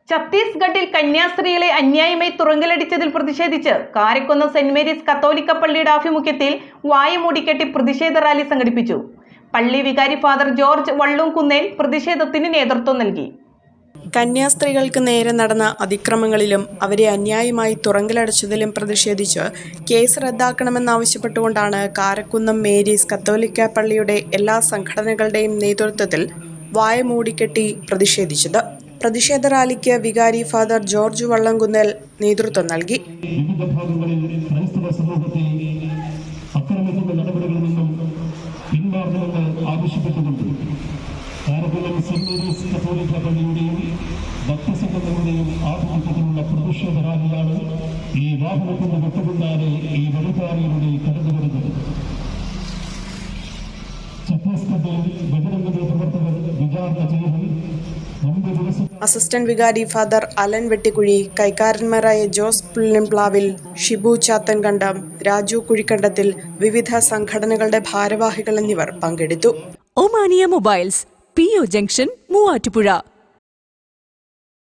ഛത്തീസ്ഗഡിൽ കന്യാസ്ത്രീകളെ അന്യായമായി തുറങ്കലടിച്ചതിൽ പ്രതിഷേധിച്ച് കാരക്കുന്ന് സെന്റ് മേരീസ് കത്തോലിക്ക പള്ളിയുടെ ആഭിമുഖ്യത്തിൽ വായ മൂടിക്കെട്ടി പ്രതിഷേധ റാലി സംഘടിപ്പിച്ചു. പള്ളി വികാരി ഫാദർ ജോർജ് വള്ളൂംകുന്നേൽ പ്രതിഷേധത്തിന് നേതൃത്വം നൽകി. കന്യാസ്ത്രീകൾക്ക് നേരെ നടന്ന അതിക്രമങ്ങളിലും അവരെ അന്യായമായി തുറങ്കലടച്ചതിലും പ്രതിഷേധിച്ച് കേസ് റദ്ദാക്കണമെന്നാവശ്യപ്പെട്ടുകൊണ്ടാണ് കാരക്കുന്നം മേരീസ് കത്തോലിക്ക പള്ളിയുടെ എല്ലാ സംഘടനകളുടെയും നേതൃത്വത്തിൽ വായ മൂടിക്കെട്ടി പ്രതിഷേധിച്ചത്. പ്രതിഷേധ റാലിക്ക് വികാരി ഫാദർ ജോർജ് വള്ളംകുന്നേൽ നേതൃത്വം നൽകി. വിവിധ ഭാഗങ്ങളിൽ ക്രൈസ്തവ സമൂഹത്തെ അക്രമത്തിന്റെ നടപടികളിൽ നിന്നും പിന്മാറണമെന്ന് ആവശ്യപ്പെട്ടുകൊണ്ട് കാരക്കുളം സെന്റ് മേരീസ് കത്തോലിക്ക പള്ളിയുടെയും ഭക്തസംഘങ്ങളുടെയും ആഭിമുഖ്യത്തിലുള്ള പ്രതിഷേധ റാലിയാണ് ഈ വാഹനത്തിന്റെ വിട്ടുപിന്നാലെ ഈ വഴിപാടിലൂടെ കടന്നുവരുന്നത്. ഛത്തീസ്ഗഡിൽ ബഹിരംഗ പ്രവർത്തകർ വിചാരണ ചെയ്യുന്നു. അസിസ്റ്റന്റ് വികാരി ഫാദർ അലൻ വെട്ടിക്കുഴി, കൈക്കാരന്മാരായ ജോസ് പുള്ളിംപ്ലാവിൽ, ഷിബു ചാത്തൻകണ്ടം, രാജു കുഴിക്കണ്ടത്തിൽ, വിവിധ സംഘടനകളുടെ ഭാരവാഹികൾ എന്നിവർ പങ്കെടുത്തു. Omania mobiles, PO junction, Muvattupuzha.